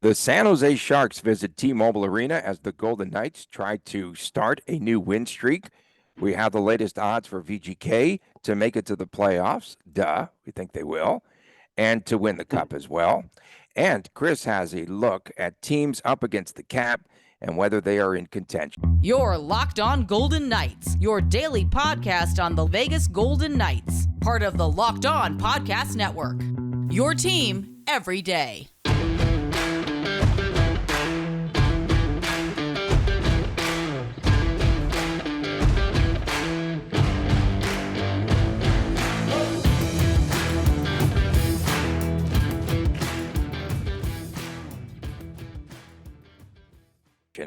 The San Jose Sharks visit T-Mobile Arena as the Golden Knights try to start a new win streak. We have the latest odds for VGK to make it to the playoffs. Duh, we think they will. And to win the cup as well. And Chris has a look at teams up against the cap and whether they are in contention. You're Locked On Golden Knights, your daily podcast on the Vegas Golden Knights, part of the Locked On Podcast Network. Your team every day.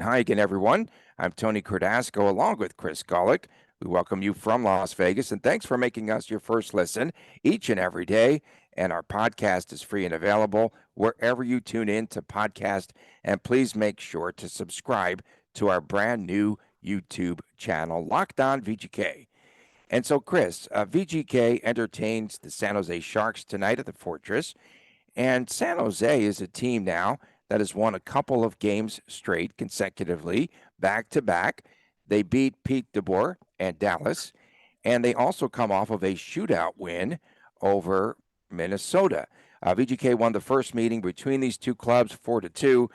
Hi again, everyone. I'm Tony Cardasco along with Chris Golick. We welcome you from Las Vegas, and thanks for making us your first listen each and every day. And our podcast is free and available wherever you tune in to podcast. And please make sure to subscribe to our brand new YouTube channel, Locked On VGK. And so, Chris, VGK entertains the San Jose Sharks tonight at the Fortress. And San Jose is a team now that has won a couple of games straight consecutively, back-to-back. They beat Pete DeBoer and Dallas, and they also come off of a shootout win over Minnesota. VGK won the first meeting between these two clubs 4-2,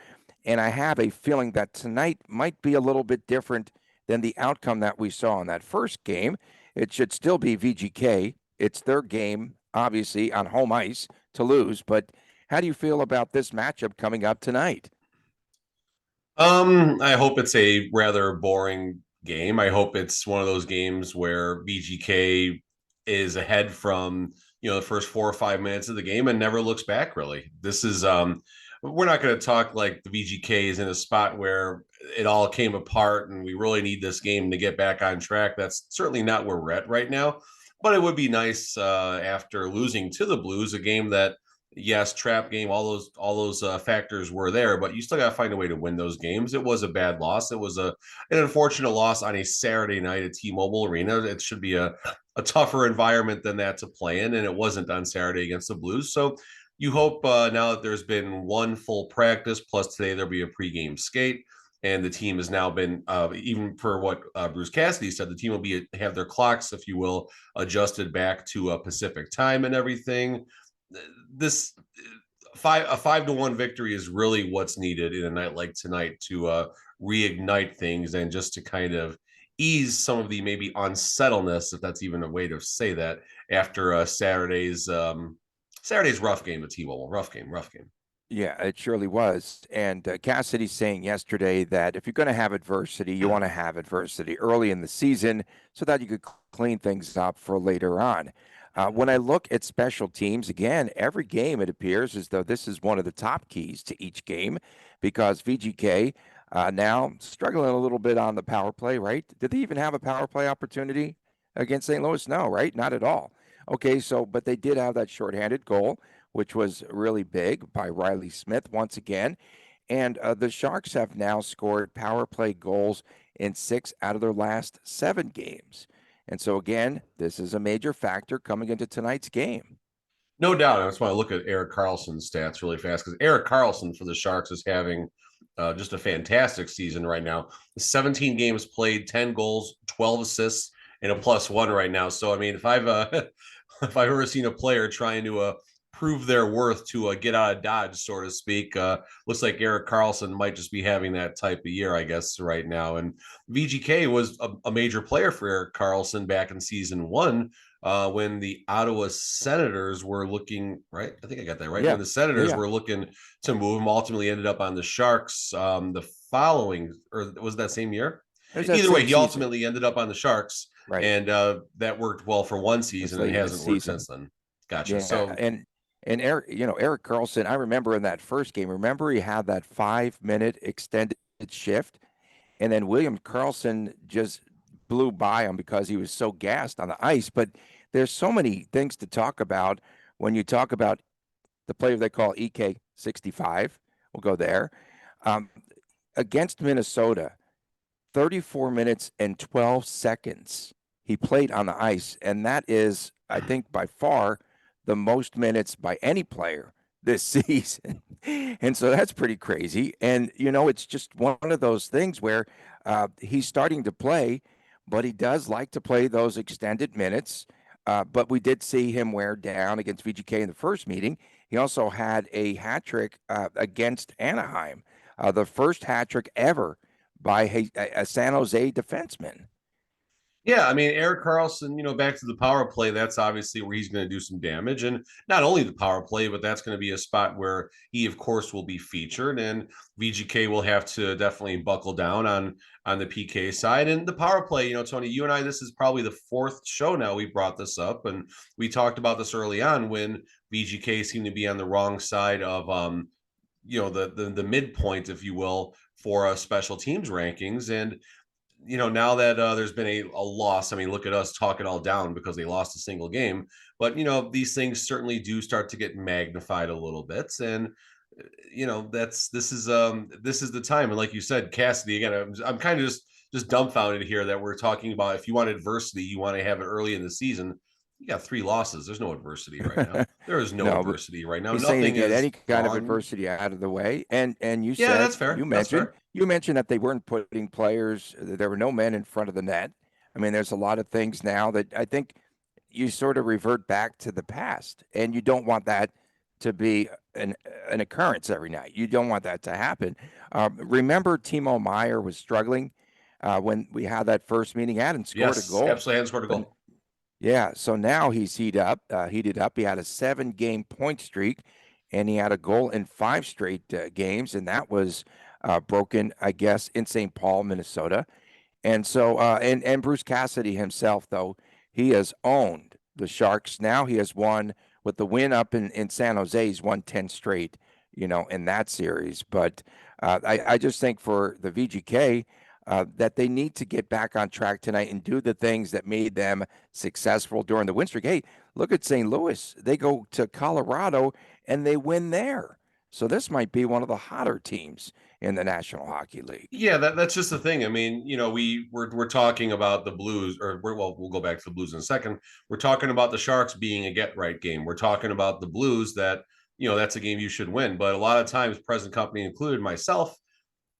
and I have a feeling that tonight might be a little bit different than the outcome that we saw in that first game. It should still be VGK. It's their game, obviously, on home ice to lose, but how do you feel about this matchup coming up tonight? I hope it's a rather boring game. I hope it's one of those games where VGK is ahead from, the first 4 or 5 minutes of the game and never looks back, really. This is we're not going to talk like the VGK is in a spot where it all came apart and we really need this game to get back on track. That's certainly not where we're at right now. But it would be nice after losing to the Blues, a game that, yes, trap game, all those factors were there, but you still got to find a way to win those games. It was a bad loss. It was an unfortunate loss on a Saturday night at T-Mobile Arena. It should be a tougher environment than that to play in, and it wasn't on Saturday against the Blues. So you hope now that there's been one full practice, plus today there'll be a pregame skate, and the team has now been, even for what Bruce Cassidy said, the team will have their clocks, if you will, adjusted back to Pacific time and everything. This a 5-1 victory is really what's needed in a night like tonight to reignite things and just to kind of ease some of the maybe unsettledness, if that's even a way to say that, after Saturday's rough game at T-Mobile. Rough game. Yeah, it surely was. And Cassidy saying yesterday that if you're going to have adversity, you want to have adversity early in the season so that you could clean things up for later on. When I look at special teams, again, every game it appears as though this is one of the top keys to each game because VGK now struggling a little bit on the power play, right? Did they even have a power play opportunity against St. Louis? No, right? Not at all. Okay, but they did have that shorthanded goal, which was really big by Riley Smith once again. And the Sharks have now scored power play goals in 6 out of their last 7 games. And so, again, this is a major factor coming into tonight's game. No doubt. I just want to look at Erik Karlsson's stats really fast because Erik Karlsson for the Sharks is having just a fantastic season right now. 17 games played, 10 goals, 12 assists, and a +1 right now. So, I mean, if I've ever seen a player trying to prove their worth to get out of Dodge, so to speak, looks like Erik Karlsson might just be having that type of year, I guess, right now. And VGK was a major player for Erik Karlsson back in season 1 when the Ottawa Senators were looking, right? I think I got that right. Yeah. When the Senators were looking to move him, ultimately ended up on the Sharks the following, or was that same year? Either way, he ultimately ended up on the Sharks, right? And that worked well for one season and hasn't worked since then. Gotcha. Yeah. So and Erik, Erik Karlsson, I remember in that first game, he had that 5-minute extended shift, and then William Karlsson just blew by him because he was so gassed on the ice. But there's so many things to talk about when you talk about the player they call EK65. We'll go there. Against Minnesota, 34 minutes and 12 seconds he played on the ice, and that is, I think, by far the most minutes by any player this season. And so that's pretty crazy. And, it's just one of those things where he's starting to play, but he does like to play those extended minutes. But we did see him wear down against VGK in the first meeting. He also had a hat trick against Anaheim, the first hat trick ever by a San Jose defenseman. Yeah, I mean, Eric Carlson, back to the power play, that's obviously where he's going to do some damage. And not only the power play, but that's going to be a spot where he, of course, will be featured. And VGK will have to definitely buckle down on the PK side. And the power play, Tony, you and I, this is probably the fourth show now we brought this up. And we talked about this early on when VGK seemed to be on the wrong side of, the midpoint, if you will, for special teams rankings. And now that there's been a loss, I mean, look at us talking all down because they lost a single game. But, these things certainly do start to get magnified a little bit. And, this is the time. And like you said, Cassidy, again, I'm kind of just dumbfounded here that we're talking about if you want adversity, you want to have it early in the season. You got 3 losses. There's no adversity right now. There is no adversity right now. He's saying to Nothing get is any kind of gone. adversity out of the way. And you Yeah, said that's fair. you mentioned that they weren't putting players. There were no men in front of the net. I mean, there's a lot of things now that I think you sort of revert back to the past, and you don't want that to be an occurrence every night. You don't want that to happen. Remember, Timo Meyer was struggling when we had that first meeting. Hadn't scored a goal. Absolutely hadn't scored a goal. Yeah, so now he's heated up. He had a 7-game point streak, and he had a goal in 5 straight games, and that was broken, I guess, in St. Paul, Minnesota. And so, and Bruce Cassidy himself, though, he has owned the Sharks. Now he has won with the win up in San Jose. He's won 10 straight, in that series. But I just think for the VGK, that they need to get back on track tonight and do the things that made them successful during the win streak. Hey, look at St. Louis. They go to Colorado and they win there. So this might be one of the hotter teams in the National Hockey League. Yeah, that's just the thing. I mean, we're talking about the Blues, we'll go back to the Blues in a second. We're talking about the Sharks being a get right game. We're talking about the Blues that, that's a game you should win. But a lot of times, present company included, myself,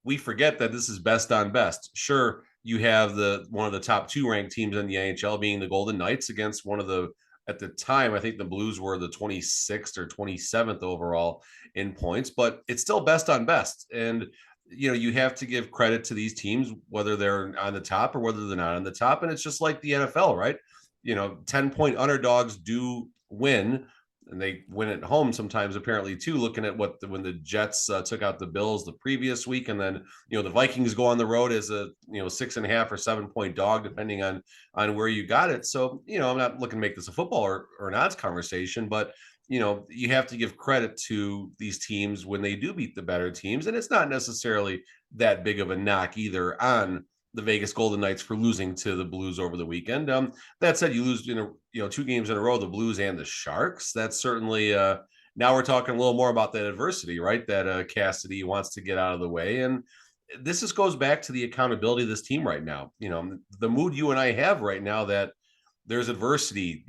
we forget that this is best on best. Sure, you have one of the top 2 ranked teams in the NHL being the Golden Knights against one of the, at the time, I think the Blues were the 26th or 27th overall in points, but it's still best on best. And, you have to give credit to these teams, whether they're on the top or whether they're not on the top. And it's just like the NFL, right? 10-point underdogs do win, and they win at home sometimes, apparently, too, looking at when the Jets took out the Bills the previous week. And then, the Vikings go on the road as a, 6.5 or 7-point dog, depending on where you got it. So, I'm not looking to make this a football or an odds conversation, but, you have to give credit to these teams when they do beat the better teams. And it's not necessarily that big of a knock either on the Vegas Golden Knights for losing to the Blues over the weekend. That said, you lose, 2 games in a row, the Blues and the Sharks. That's certainly now we're talking a little more about that adversity, right? That Cassidy wants to get out of the way. And this just goes back to the accountability of this team right now. The mood you and I have right now that there's adversity.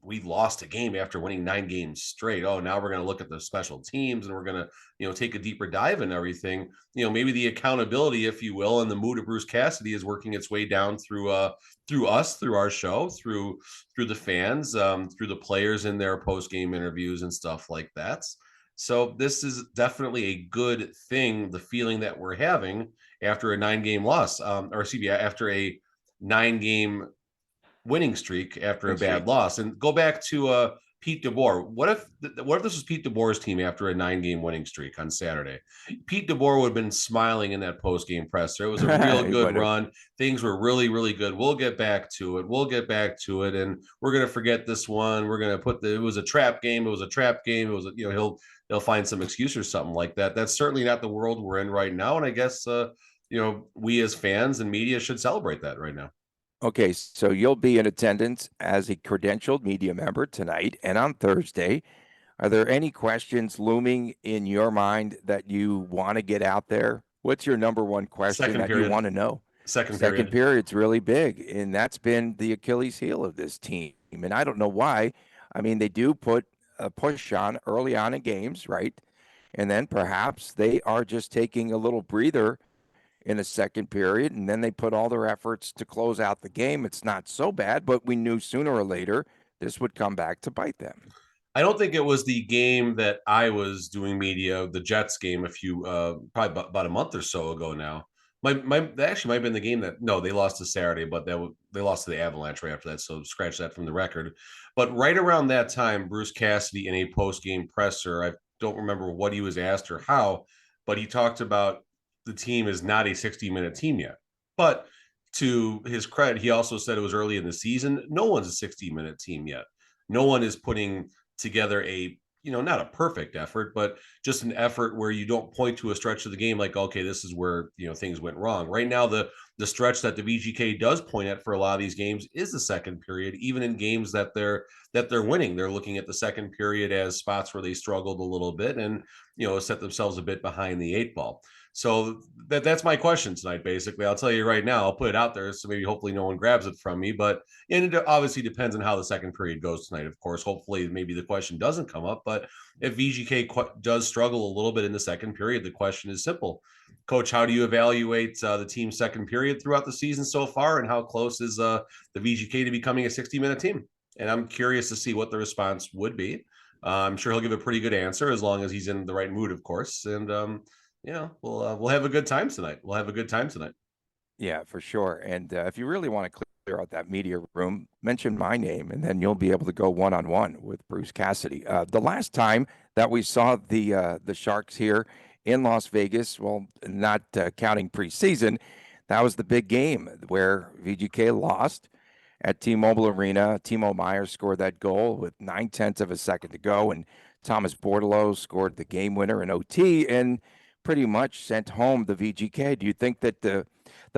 We lost a game after winning 9 games straight. Oh, now we're going to look at the special teams and we're going to, take a deeper dive in everything. Maybe the accountability, if you will, and the mood of Bruce Cassidy is working its way down through us, through our show, through the fans, through the players in their post-game interviews and stuff like that. So this is definitely a good thing. The feeling that we're having after a 9-game loss, after a 9-game winning streak after a bad loss. And go back to Pete DeBoer. What if this was Pete DeBoer's team after a 9-game winning streak on Saturday? Pete DeBoer would have been smiling in that post-game presser. It was a real good run. Things were really, really good. We'll get back to it. And we're going to forget this one. We're going to it was a trap game. It was, he'll find some excuse or something like that. That's certainly not the world we're in right now. And I guess, we as fans and media should celebrate that right now. Okay, so you'll be in attendance as a credentialed media member tonight and on Thursday. Are there any questions looming in your mind that you want to get out there? What's your number one question you want to know? Second period's really big, and that's been the Achilles heel of this team. And I don't know why. I mean, they do put a push on early on in games, right? And then perhaps they are just taking a little breather in the second period, and then they put all their efforts to close out the game. It's not so bad, but we knew sooner or later this would come back to bite them. I don't think it was the game that I was doing media, the Jets game, probably about a month or so ago now. That actually might have been the game that, no, they lost to Saturday, but they lost to the Avalanche right after that. So scratch that from the record. But right around that time, Bruce Cassidy in a post game presser, I don't remember what he was asked or how, but he talked about the team is not a 60-minute team yet. But to his credit, he also said it was early in the season. No one's a 60-minute team yet. No one is putting together a, not a perfect effort, but just an effort where you don't point to a stretch of the game like, okay, this is where things went wrong. Right now, the stretch that the VGK does point at for a lot of these games is the second period. Even in games that they're winning, they're looking at the second period as spots where they struggled a little bit and set themselves a bit behind the eight ball. So that's my question tonight. Basically, I'll tell you right now. I'll put it out there, so maybe hopefully no one grabs it from me. But and it obviously depends on how the second period goes tonight. Of course, hopefully maybe the question doesn't come up. But if VGK does struggle a little bit in the second period, the question is simple: Coach, how do you evaluate the team's second period throughout the season so far, and how close is the VGK to becoming a 60-minute team? And I'm curious to see what the response would be. I'm sure he'll give a pretty good answer as long as he's in the right mood, of course. And we'll have a good time tonight. We'll have a good time tonight. Yeah, for sure. And if you really want to clear out that media room, mention my name, and then you'll be able to go one-on-one with Bruce Cassidy. The last time that we saw the Sharks here in Las Vegas, well, not counting preseason, that was the big game where VGK lost at T-Mobile Arena. Timo Meier scored that goal with 9/10 of a second to go, and Thomas Bordeleau scored the game winner in OT and pretty much sent home the VGK. Do you think that the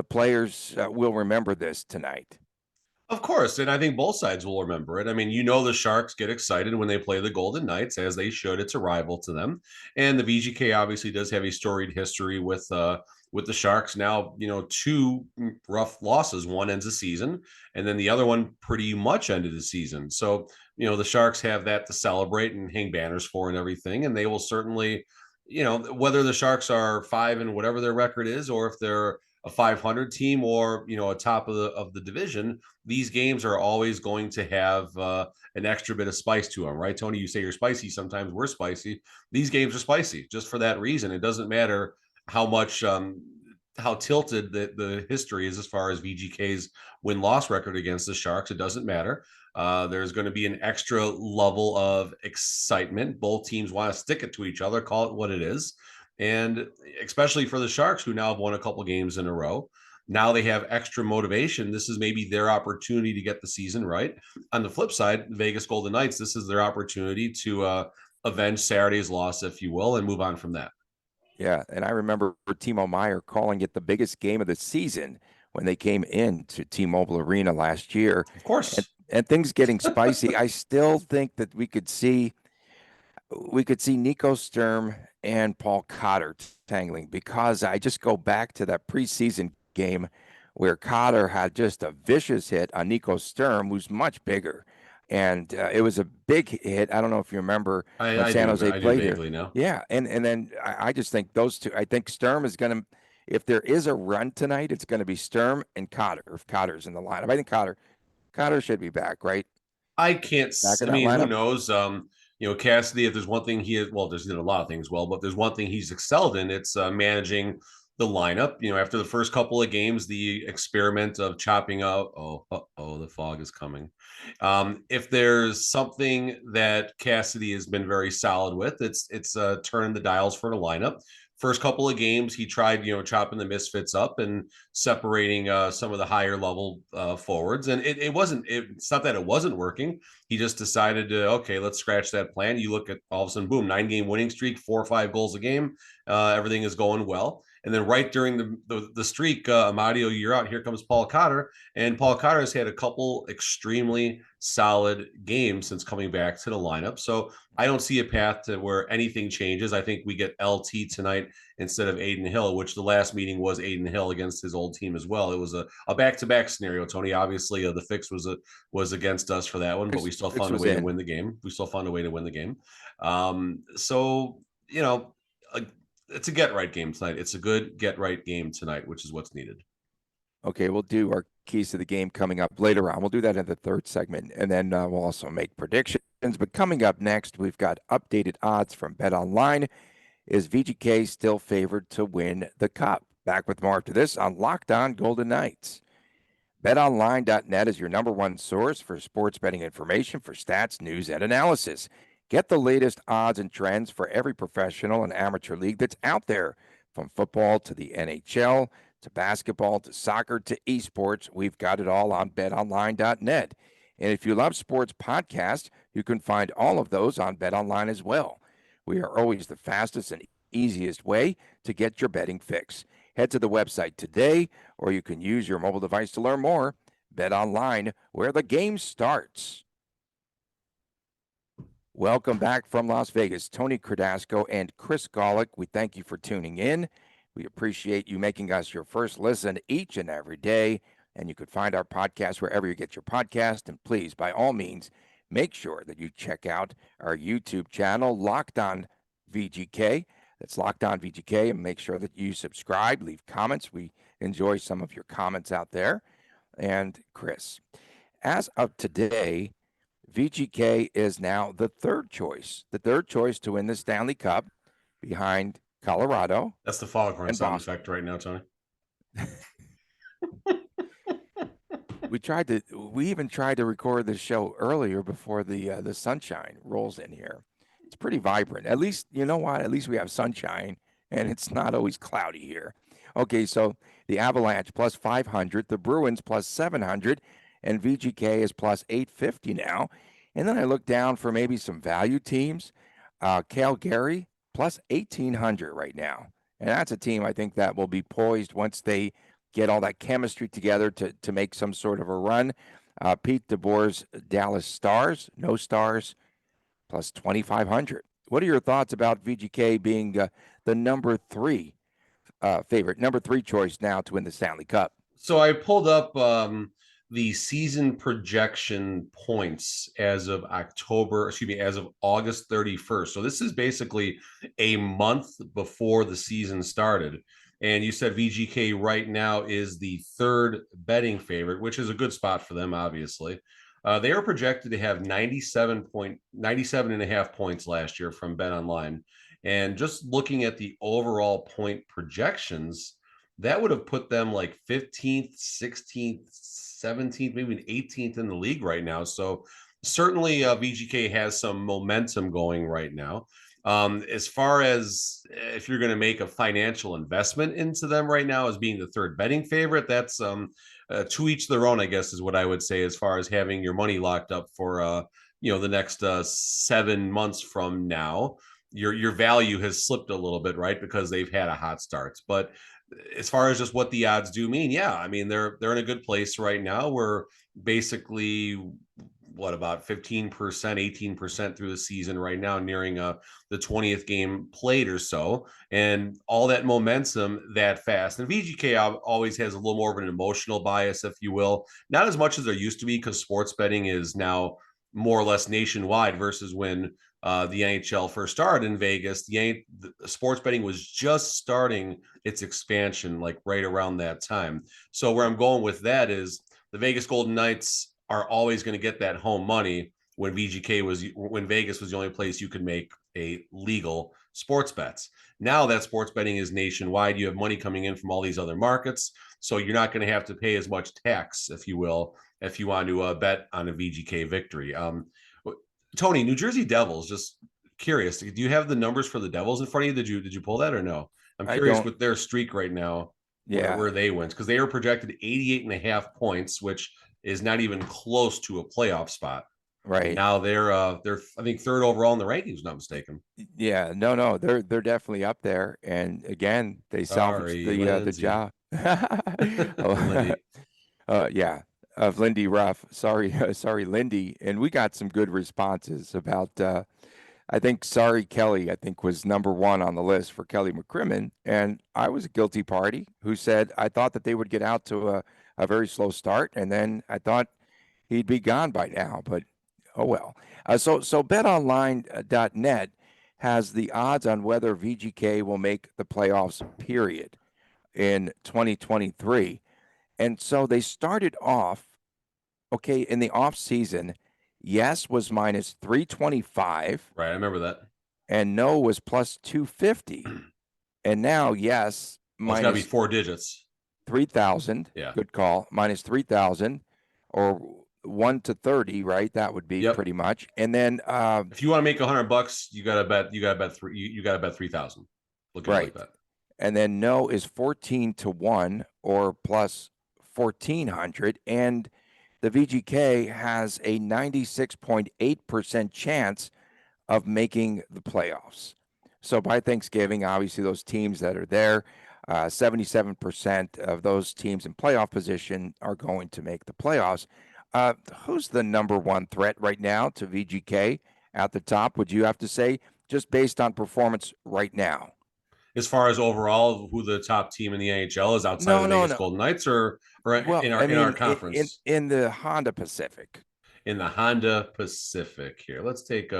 players will remember this tonight? Of course, and I think both sides will remember it. I mean, the Sharks get excited when they play the Golden Knights, as they should. It's a rival to them, and the VGK obviously does have a storied history with the Sharks. Now, two rough losses. One ends the season, and then the other one pretty much ended the season. So, the Sharks have that to celebrate and hang banners for and everything, and they will certainly, whether the Sharks are 5 and whatever their record is, or if they're a 500 team or a top of the division, these games are always going to have an extra bit of spice to them, right, Tony? You say you're spicy. Sometimes we're spicy. These games are spicy just for that reason. It doesn't matter how much how tilted the history is as far as VGK's win-loss record against the Sharks. It doesn't matter. There's going to be an extra level of excitement. Both teams want to stick it to each other, call it what it is. And especially for the Sharks, who now have won a couple games in a row, now they have extra motivation. This is maybe their opportunity to get the season right. On the flip side, the Vegas Golden Knights, this is their opportunity to avenge Saturday's loss, if you will, and move on from that. Yeah, and I remember Timo Meier calling it the biggest game of the season when they came into T-Mobile Arena last year. Of course. And things getting spicy. I still think that we could see Nico Sturm and Paul Cotter tangling, because I just go back to that preseason game where Cotter had just a vicious hit on Nico Sturm, who's much bigger. And it was a big hit. I don't know if you remember when San Jose played here. Now. Yeah, and then I just think those two, I think Sturm is going to, if there is a run tonight, it's going to be Sturm and Cotter, if Cotter's in the lineup. I think Cotter should be back, right? I can't. Back in I that mean, who lineup? knows? Cassidy, if there's one thing there's a lot of things well, but there's one thing he's excelled in, it's managing the lineup. After the first couple of games, the experiment of chopping out. The fog is coming. If there's something that Cassidy has been very solid with, it's turning the dials for the lineup. First couple of games, he tried, chopping the misfits up and separating some of the higher level forwards. And it's not that it wasn't working. He just decided to, okay, let's scratch that plan. You look at all of a sudden, boom, 9-game winning streak, 4 or 5 goals a game. Everything is going well. And then right during the streak, Amadio, you're out. Here comes Paul Cotter. And Paul Cotter has had a couple extremely solid game since coming back to the lineup. So I don't see a path to where anything changes. I think we get LT tonight instead of Aiden Hill, which the last meeting was Aiden Hill against his old team as well. It was a back-to-back scenario, Tony. Obviously, the fix was against us for that one, but we still found a way to win the game. We still found a way to win the game. So, it's a get-right game tonight. It's a good get-right game tonight, which is what's needed. Okay, we'll do our keys to the game coming up later on. We'll do that in the third segment, and then we'll also make predictions. But coming up next, we've got updated odds from BetOnline. Is VGK still favored to win the Cup? Back with more after this on Locked On Golden Knights. BetOnline.net is your number one source for sports betting information for stats, news, and analysis. Get the latest odds and trends for every professional and amateur league that's out there, from football to the NHL to basketball to soccer to esports. We've got it all on betonline.net. And if you love sports podcasts, you can find all of those on BetOnline as well. We are always the fastest and easiest way to get your betting fix. Head to the website today, or you can use your mobile device to learn more. BetOnline, where the game starts. Welcome back from Las Vegas. Tony Cardasco and Chris Golick, we thank you for tuning in. We appreciate you making us your first listen each and every day. And you can find our podcast wherever you get your podcast. And please, by all means, make sure that you check out our YouTube channel, Locked On VGK. That's Locked On VGK. And make sure that you subscribe, leave comments. We enjoy some of your comments out there. And Chris, as of today, VGK is now the third choice to win the Stanley Cup, behind Colorado. That's the foghorn sound effect right now, Tony. We even tried to record the show earlier before the sunshine rolls in here. It's pretty vibrant. At least, you know what? At least we have sunshine, and it's not always cloudy here. Okay, so the Avalanche plus 500, the Bruins plus 700, and VGK is plus 850 now. And then I look down for maybe some value teams. Calgary plus 1,800 right now. And that's a team I think that will be poised once they get all that chemistry together to make some sort of a run. Pete DeBoer's Dallas Stars, no stars, plus 2,500. What are your thoughts about VGK being the number three favorite, number three choice now to win the Stanley Cup? So I pulled up the season projection points as of August 31st. So this is basically a month before the season started. And you said VGK right now is the third betting favorite, which is a good spot for them, obviously. They are projected to have 97.5 points last year from BetOnline. And just looking at the overall point projections, that would have put them like 15th, 16th, 17th, maybe 18th in the league right now. So certainly VGK has some momentum going right now. As far as if you're going to make a financial investment into them right now as being the third betting favorite, that's to each their own, I guess, is what I would say, as far as having your money locked up for the next 7 months from now. Your value has slipped a little bit, right? Because they've had a hot start. But as far as just what the odds do mean, yeah, I mean, they're in a good place right now. We're basically about 15%, 18% through the season right now, nearing the 20th game played or so, and all that momentum that fast. And VGK always has a little more of an emotional bias, if you will, not as much as there used to be, because sports betting is now more or less nationwide versus when the NHL first started in Vegas. The sports betting was just starting its expansion, like right around that time. So where I'm going with that is the Vegas Golden Knights are always going to get that home money when Vegas was the only place you could make a legal sports bets. Now that sports betting is nationwide, you have money coming in from all these other markets. So you're not going to have to pay as much tax, if you will, if you want to bet on a VGK victory. Tony, New Jersey Devils, just curious, do you have the numbers for the Devils in front of you? Did you pull that or no? I'm curious with their streak right now, where they went, because they are projected 88.5 points, which is not even close to a playoff spot. Right. Now they're I think third overall in the rankings, not mistaken. Yeah, no, they're definitely up there. And again, they salvaged the job. Yeah. of Lindy Ruff. Sorry, sorry, Lindy. And we got some good responses about. I think Sorry Kelly, I think, was number one on the list for Kelly McCrimmon. And I was a guilty party who said I thought that they would get out to a very slow start. And then I thought he'd be gone by now. But oh well. So betonline.net has the odds on whether VGK will make the playoffs, period, in 2023. And so they started off, okay, in the off season, yes was minus 325. Right, I remember that. And no was plus 250. And now, yes, Well, it's got to be minus 4 digits. 3,000. Yeah. Good call. Minus 3,000 or 1 to 30, right? That would be pretty much. And then if you want to make $100, you got to bet, you got to bet 3,000. Look at it like that. And then no is 14 to 1 or plus 1,400. And the VGK has a 96.8% chance of making the playoffs. So by Thanksgiving, obviously those teams that are there, 77% of those teams in playoff position are going to make the playoffs. Who's the number one threat right now to VGK at the top, would you have to say, just based on performance right now? As far as overall, who the top team in the NHL is outside of the Vegas Golden Knights, or well, in our conference, in the Honda Pacific. In the Honda Pacific here. Let's take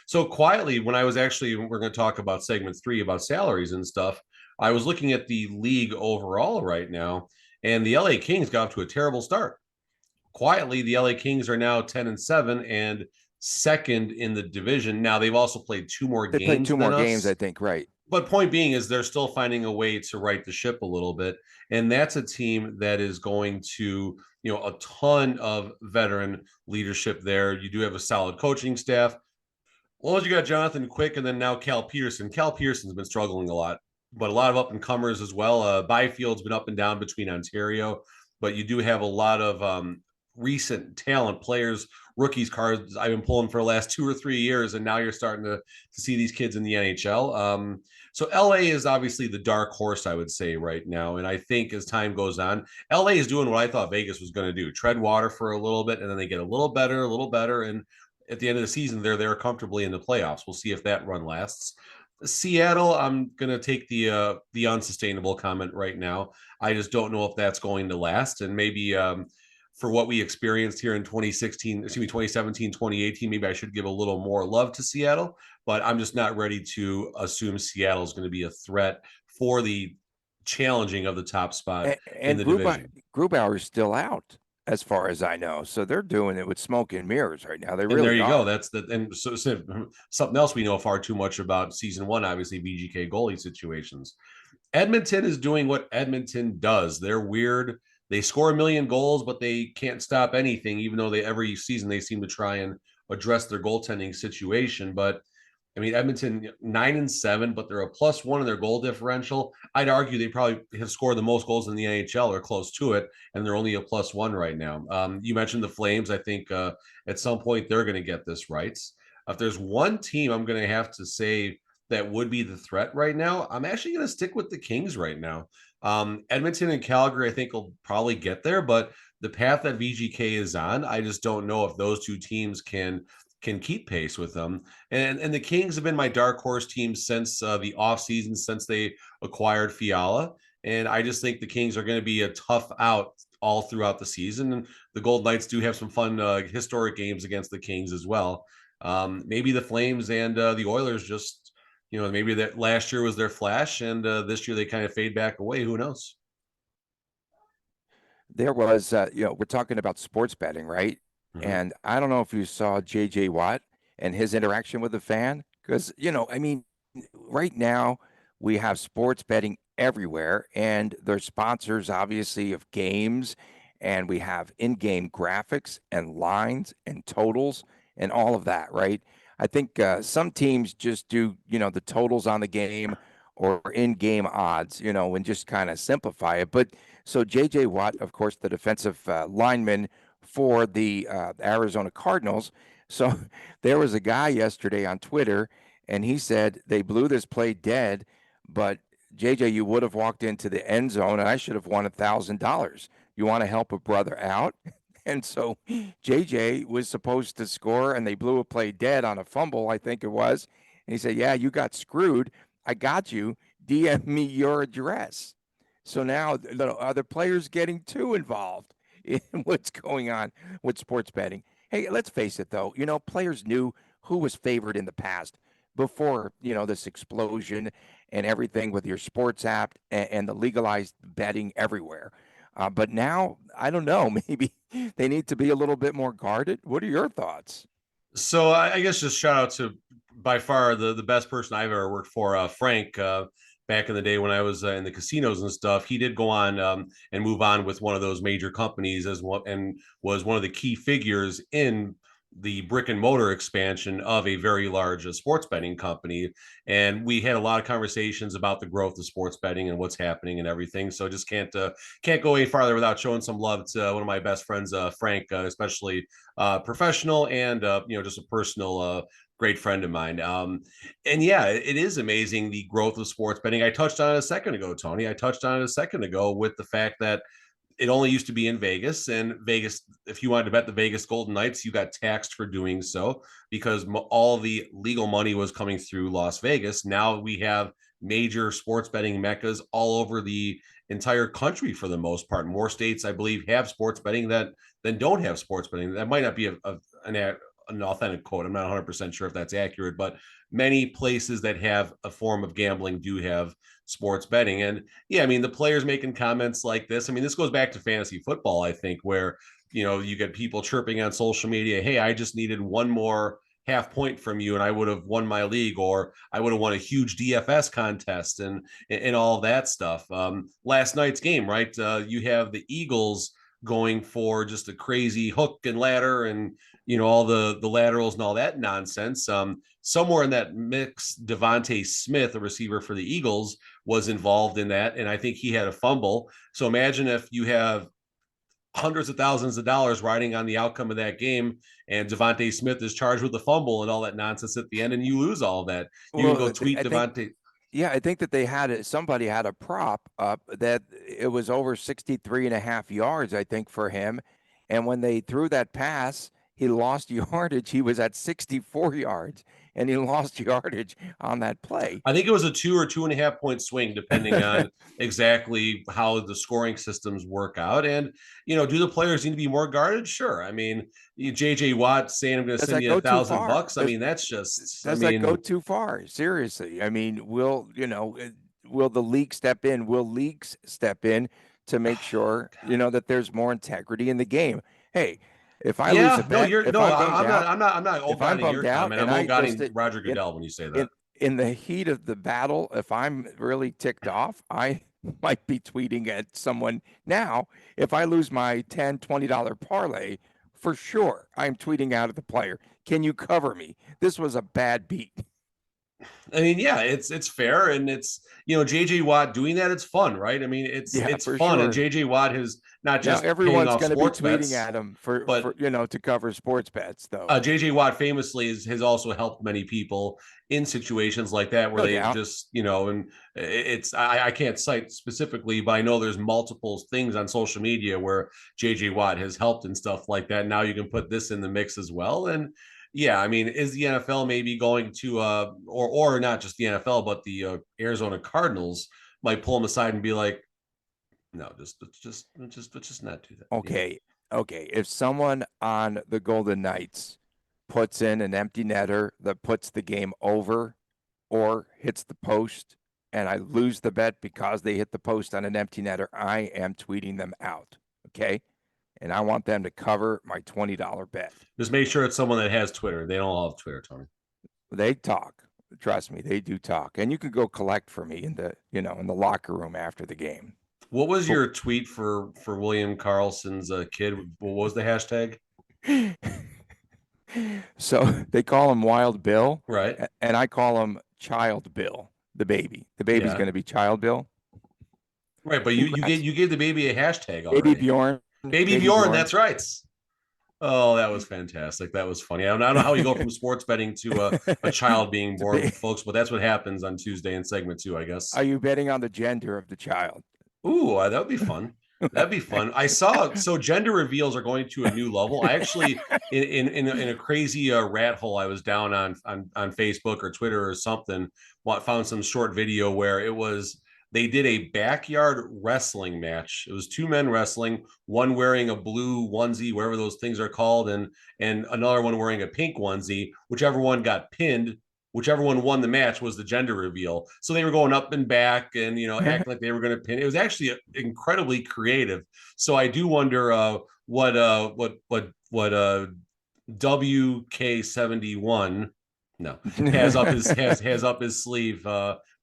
so quietly, when I was actually, we're going to talk about segment 3 about salaries and stuff. I was looking at the league overall right now, and the LA Kings got off to a terrible start. Quietly, the LA Kings are now 10-7 and second in the division. Now they've also played 2 more games. They played 2 more games, I think, right? But point being is they're still finding a way to right the ship a little bit. And that's a team that is going to, a ton of veteran leadership there. You do have a solid coaching staff. Well, you got Jonathan Quick and then now Cal Peterson. Cal Peterson's been struggling a lot, but a lot of up-and-comers as well. Byfield's been up and down between Ontario, but you do have a lot of recent talent players, rookies cards I've been pulling for the last 2 or 3 years, and now you're starting to see these kids in the NHL. So LA is obviously the dark horse, I would say, right now. And I think as time goes on, LA is doing what I thought Vegas was going to do: tread water for a little bit, and then they get a little better. And at the end of the season, they're there comfortably in the playoffs. We'll see if that run lasts. Seattle, I'm going to take the unsustainable comment right now. I just don't know if that's going to last. And maybe for what we experienced here in 2017, 2018, maybe I should give a little more love to Seattle, but I'm just not ready to assume Seattle is going to be a threat for the challenging of the top spot in the division. Grubauer's still out, as far as I know. So they're doing it with smoke and mirrors right now. They really and there you are. go. That's and so something else we know far too much about season 1, obviously VGK goalie situations. Edmonton is doing what Edmonton does. They're weird. They score a million goals, but they can't stop anything, even though every season they seem to try and address their goaltending situation. But I mean, Edmonton 9-7, but they're a +1 in their goal differential. I'd argue they probably have scored the most goals in the NHL or close to it, and they're only a +1 right now. You mentioned the Flames. I think at some point they're going to get this right. If there's one team I'm going to have to say that would be the threat right now, I'm actually going to stick with the Kings right now. Edmonton and Calgary, I think, will probably get there, but the path that VGK is on, I just don't know if those 2 teams can keep pace with them. And the Kings have been my dark horse team since the offseason, since they acquired Fiala. And I just think the Kings are going to be a tough out all throughout the season. And the Golden Knights do have some fun historic games against the Kings as well. Maybe the Flames and the Oilers just, maybe that last year was their flash, and this year they kind of fade back away. Who knows? There was, we're talking about sports betting, right? Mm-hmm. And I don't know if you saw J.J. Watt and his interaction with the fan, because, I mean, right now we have sports betting everywhere, and they're sponsors, obviously, of games, and we have in-game graphics and lines and totals and all of that, right? I think some teams just do, the totals on the game or in-game odds, and just kind of simplify it. But so J.J. Watt, of course, the defensive lineman for the Arizona Cardinals. So there was a guy yesterday on Twitter, and he said they blew this play dead, but JJ, you would have walked into the end zone, and I should have won $1,000. You want to help a brother out? And so JJ was supposed to score, and they blew a play dead on a fumble, I think it was. And he said, "Yeah, you got screwed. I got you. DM me your address." So now the other players getting too involved in what's going on with sports betting. Hey, let's face it, though. Players knew who was favored in the past before, this explosion and everything with your sports app and the legalized betting everywhere. But now, I don't know, maybe they need to be a little bit more guarded. What are your thoughts? So I guess just shout out to by far the best person I've ever worked for, Frank. Back in the day when I was in the casinos and stuff, he did go on and move on with one of those major companies as well, and was one of the key figures in the brick and mortar expansion of a very large sports betting company. And we had a lot of conversations about the growth of sports betting and what's happening and everything. So just can't go any farther without showing some love to one of my best friends, Frank, especially professional and just a personal great friend of mine. And yeah, it is amazing the growth of sports betting. I touched on it a second ago, Tony. I touched on it a second ago with the fact that it only used to be in Vegas, and Vegas, if you wanted to bet the Vegas Golden Knights, you got taxed for doing so because all the legal money was coming through Las Vegas. Now we have major sports betting meccas all over the entire country for the most part. More states, I believe, have sports betting than don't have sports betting. That might not be an authentic quote. I'm not 100% sure if that's accurate, but many places that have a form of gambling do have sports betting. And yeah, I mean, the players making comments like this, I mean, this goes back to fantasy football, I think, where, you get people chirping on social media, hey, I just needed one more half point from you and I would have won my league, or I would have won a huge DFS contest and all that stuff. Last night's game, right? You have the Eagles going for just a crazy hook and ladder and all the laterals and all that nonsense. Somewhere in that mix, Devontae Smith, a receiver for the Eagles, was involved in that, and I think he had a fumble. So imagine if you have hundreds of thousands of dollars riding on the outcome of that game, and Devontae Smith is charged with a fumble and all that nonsense at the end, and you lose all of that. You can go tweet Devontae. Yeah, I think that somebody had a prop up that it was over 63 and a half yards, I think, for him. And when they threw that pass, he lost yardage. He was at 64 yards and he lost yardage on that play. I think it was a 2 or 2.5 point swing, depending on exactly how the scoring systems work out. And, do the players need to be more guarded? Sure. I mean, JJ Watt saying, I'm going to send you $1,000. I mean, that's just, does that go too far? Seriously. I mean, will the league step in? Will leagues step in to make sure, that there's more integrity in the game? Hey, if I lose a bet, I'm not old-guarding your comment. I'm old-guarding Roger Goodell when you say that. In the heat of the battle, if I'm really ticked off, I might be tweeting at someone. Now, if I lose my $10, $20 parlay, for sure, I'm tweeting out at the player. Can you cover me? This was a bad beat. I mean, yeah, it's fair, and it's JJ Watt doing that. It's fun, right? I mean, it's fun, sure. And JJ Watt has not just everyone's going to be tweeting bets, at him for to cover sports bets, though. JJ Watt famously has also helped many people in situations like that where just and it's I can't cite specifically, but I know there's multiple things on social media where JJ Watt has helped and stuff like that. Now you can put this in the mix as well, and. Yeah, I mean, is the NFL maybe going to, or not just the NFL, but the Arizona Cardinals might pull them aside and be like, no, let's just not do that. Okay, okay. If someone on the Golden Knights puts in an empty netter that puts the game over, or hits the post, and I lose the bet because they hit the post on an empty netter, I am tweeting them out. Okay. And I want them to cover my $20 bet. Just make sure it's someone that has Twitter. They don't all have Twitter, Tony. They talk. Trust me, they do talk. And you can go collect for me in the locker room after the game. What was your tweet for William Carlson's kid? What was the hashtag? So they call him Wild Bill. Right. And I call him Child Bill, the baby. The baby's going to be Child Bill. Right, but you gave the baby a hashtag already. Baby Bjorn. Baby Bjorn, that's right. Oh, that was fantastic. That was funny. I don't know how you go from sports betting to a child being born, folks, but that's what happens on Tuesday in segment 2, I guess. Are you betting on the gender of the child? Ooh, that would be fun. That'd be fun. I saw so gender reveals are going to a new level. I actually in a crazy rat hole I was down on Facebook or Twitter or something, found some short video where it was they did a backyard wrestling match. It was two men wrestling, one wearing a blue onesie, whatever those things are called, and another one wearing a pink onesie. Whichever one got pinned, whichever one won the match was the gender reveal. So they were going up and back and, acting like they were going to pin. It was actually incredibly creative. So I do wonder what WK71 no has up his sleeve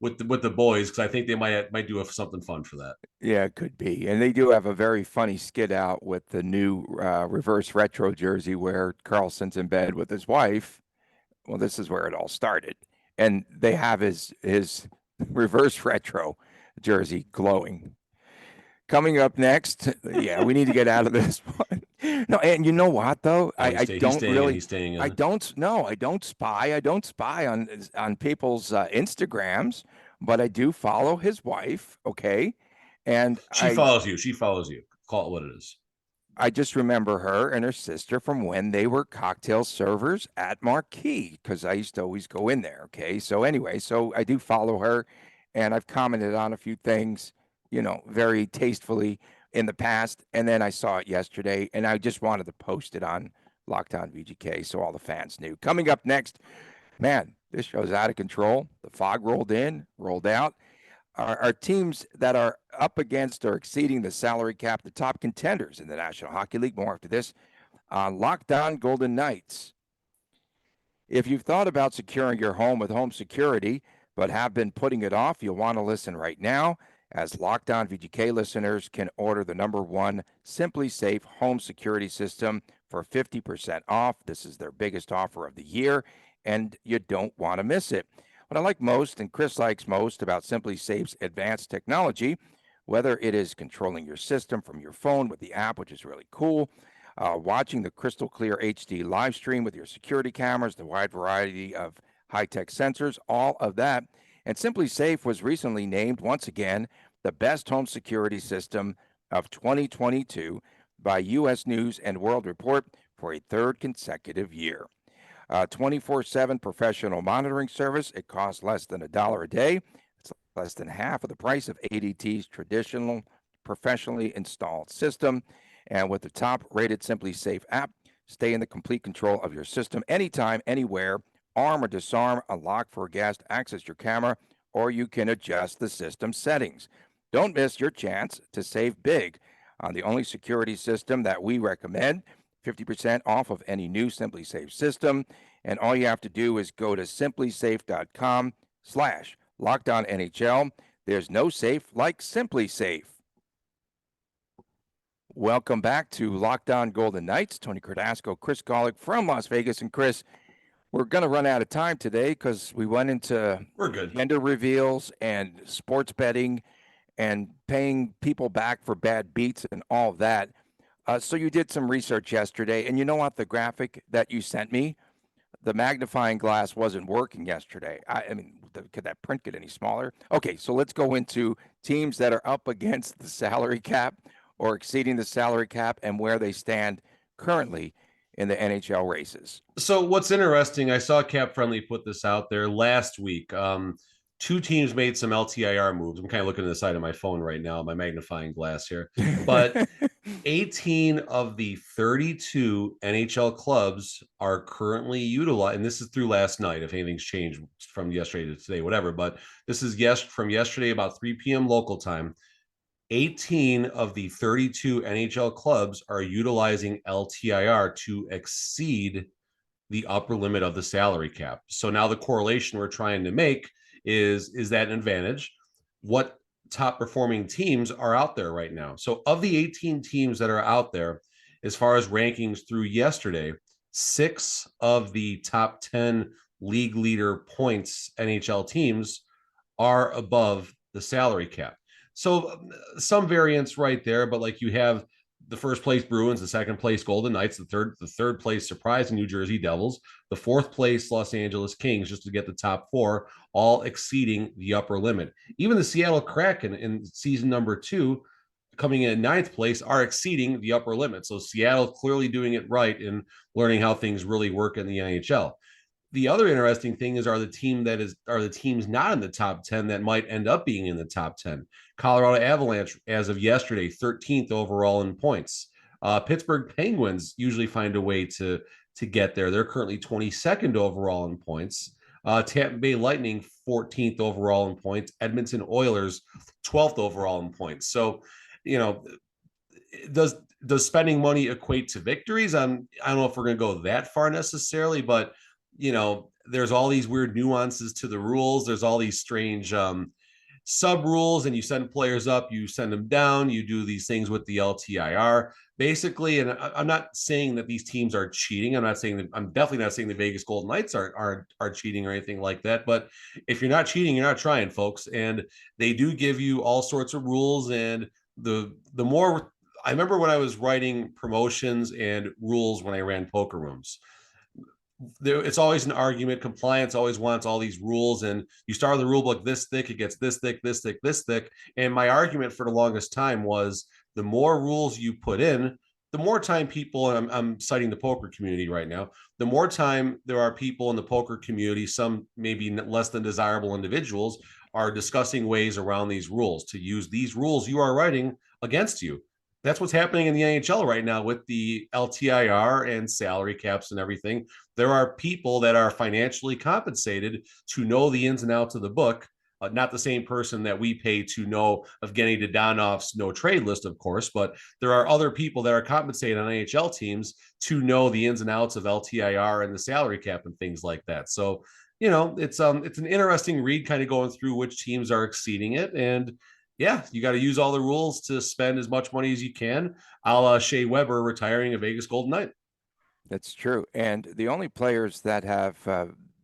with the boys, because I think they might do something fun for that. Yeah, it could be. And they do have a very funny skit out with the new reverse retro jersey where Carlson's in bed with his wife. Well, this is where it all started. And they have his reverse retro jersey glowing. Coming up next, yeah, we need to get out of this one. No, and you know what though? I don't really. He's staying in. I don't. No, I don't spy. I don't spy on people's Instagrams, but I do follow his wife. Okay, and she follows you. She follows you. Call it what it is. I just remember her and her sister from when they were cocktail servers at Marquee, because I used to always go in there. Okay. So anyway, so I do follow her, and I've commented on a few things, very tastefully in the past. And then I saw it yesterday, and I just wanted to post it on Lockdown VGK so all the fans knew. Coming up next, man, this show's out of control. The fog rolled in, rolled out. Our teams that are up against or exceeding the salary cap, the top contenders in the National Hockey League. More after this on Lockdown Golden Knights. If you've thought about securing your home with home security but have been putting it off, you'll want to listen right now, as Lockdown VGK listeners can order the #1 Simply Safe home security system for 50% off. This is their biggest offer of the year, and you don't want to miss it. What I like most, and Chris likes most, about Simply Safe's advanced technology, whether it is controlling your system from your phone with the app, which is really cool, watching the crystal clear HD live stream with your security cameras, the wide variety of high-tech sensors, all of that. And Simply Safe was recently named, once again, the best home security system of 2022 by U.S. News and World Report for a third consecutive year. 24/7 professional monitoring service. It costs less than $1 a day. It's less than half of the price of ADT's traditional professionally installed system. And with the top-rated Simply Safe app, stay in the complete control of your system anytime, anywhere. Arm or disarm, unlock for a guest, access your camera, or you can adjust the system settings. Don't miss your chance to save big on the only security system that we recommend. 50% off of any new Simply Safe system. And all you have to do is go to simplysafe.com/LockdownNHL. There's no safe like Simply Safe. Welcome back to Lockdown Golden Knights. Tony Cardasco, Chris Golick from Las Vegas. And Chris, we're going to run out of time today because we went into gender reveals and sports betting and paying people back for bad beats and all of that. So you did some research yesterday, and you know what? The graphic that you sent me, the magnifying glass wasn't working yesterday. I mean, could that print get any smaller? Okay, so let's go into teams that are up against the salary cap or exceeding the salary cap and where they stand currently in the NHL races. So what's interesting, I saw Cap Friendly put this out there last week. Two teams made some LTIR moves. I'm kind of looking at the side of my phone right now, my magnifying glass here. But 18 of the 32 NHL clubs are currently utilized, and this is through last night, if anything's changed from yesterday to today, whatever. But this is from yesterday, about 3 p.m. local time. 18 of the 32 NHL clubs are utilizing LTIR to exceed the upper limit of the salary cap. So now the correlation we're trying to make is that an advantage? What top performing teams are out there right now? So of the 18 teams that are out there, as far as rankings through yesterday, 6 of the top 10 league leader points NHL teams are above the salary cap. So some variance right there, but like you have the first place Bruins, the second place Golden Knights, the third place surprising New Jersey Devils, the fourth place Los Angeles Kings, just to get the top 4, all exceeding the upper limit. Even the Seattle Kraken in season number 2 coming in ninth place are exceeding the upper limit. So Seattle clearly doing it right and learning how things really work in the NHL. The other interesting thing is are the teams not in the top 10 that might end up being in the top 10. Colorado Avalanche, as of yesterday, 13th overall in points. Pittsburgh Penguins usually find a way to get there. They're currently 22nd overall in points. Tampa Bay Lightning, 14th overall in points. Edmonton Oilers, 12th overall in points. So, does spending money equate to victories? I don't know if we're going to go that far necessarily, but there's all these weird nuances to the rules. There's all these strange sub rules, and you send players up, you send them down, you do these things with the LTIR basically. And I'm not saying that these teams are cheating. I'm definitely not saying the Vegas Golden Knights are cheating or anything like that. But if you're not cheating, you're not trying, folks. And they do give you all sorts of rules. And the more, I remember when I was writing promotions and rules when I ran poker rooms, it's always an argument. Compliance always wants all these rules, and you start the rule book this thick, it gets this thick, this thick, this thick. And my argument for the longest time was the more rules you put in, the more time people, and I'm citing the poker community right now, the more time there are people in the poker community, some maybe less than desirable individuals, are discussing ways around these rules to use these rules you are writing against you. That's what's happening in the NHL right now with the LTIR and salary caps and everything. There are people that are financially compensated to know the ins and outs of the book. Not the same person that we pay to know Evgeny Dodonov's no trade list, of course, but there are other people that are compensated on NHL teams to know the ins and outs of LTIR and the salary cap and things like that. So, it's an interesting read, kind of going through which teams are exceeding it. And yeah, you got to use all the rules to spend as much money as you can, a la Shea Weber retiring a Vegas Golden Knight. That's true. And the only players that have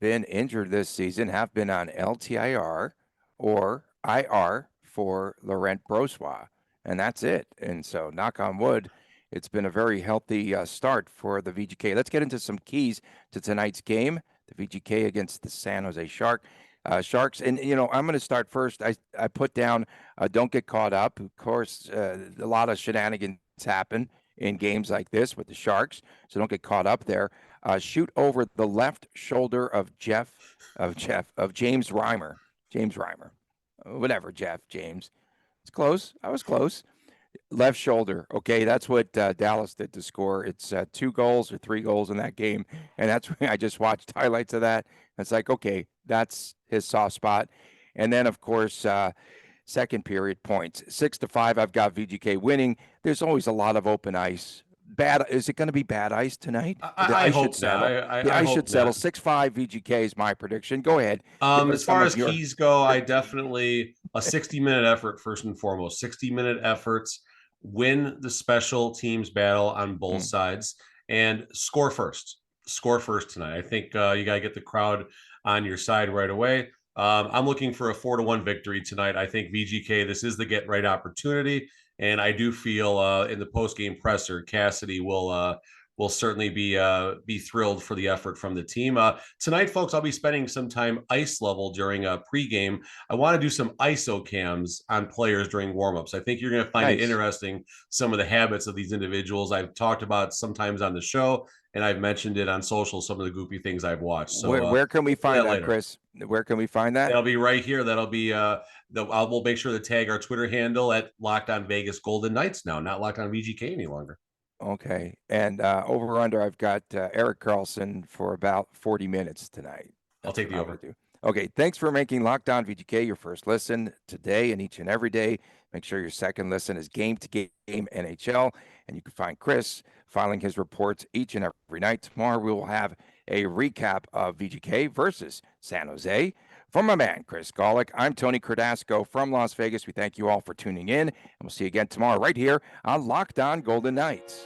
been injured this season have been on LTIR or IR for Laurent Brossoit, and that's it. And so, knock on wood, it's been a very healthy start for the VGK. Let's get into some keys to tonight's game, the VGK against the San Jose Sharks. And, I'm going to start first. I put down, don't get caught up. Of course, a lot of shenanigans happen in games like this with the Sharks, so don't get caught up there. Shoot over the left shoulder of James Reimer. Whatever, James. It's close. I was close. Left shoulder. Okay, that's what Dallas did to score. It's 2 goals or 3 goals in that game, and that's when I just watched highlights of that. It's like, okay, that's his soft spot. And then, of course, second period points 6-5. I've got VGK winning. There's always a lot of open ice. Is it going to be bad ice tonight? I hope so. I should settle. 6-5 VGK is my prediction. Go ahead. As far as keys go, I definitely a 60-minute effort first and foremost. 60-minute efforts, win the special teams battle on both sides, and score first. Score first tonight. I think you got to get the crowd on your side right away. I'm looking for a 4-1 victory tonight. I think VGK, this is the get right opportunity. And I do feel in the post-game presser, Cassidy will certainly be thrilled for the effort from the team. Tonight, folks, I'll be spending some time ice level during a pregame. I want to do some ISO cams on players during warmups. I think you're going to find it interesting, some of the habits of these individuals. I've talked about sometimes on the show, and I've mentioned it on social, some of the goofy things I've watched. So where can we find that, Chris? Where can we find that? That'll be right here. That'll be we'll make sure to tag our Twitter handle at Locked On Vegas Golden Knights now, not Locked On VGK any longer. Okay. And over under, I've got Erik Karlsson for about 40 minutes tonight. I'll take the over. Okay. Thanks for making Locked On VGK your first listen today and each and every day. Make sure your second listen is Game to Game NHL. And you can find Chris filing his reports each and every night. Tomorrow we will have a recap of VGK versus San Jose. From my man, Chris Golick, I'm Tony Cardasco from Las Vegas. We thank you all for tuning in, and we'll see you again tomorrow right here on Locked On Golden Knights.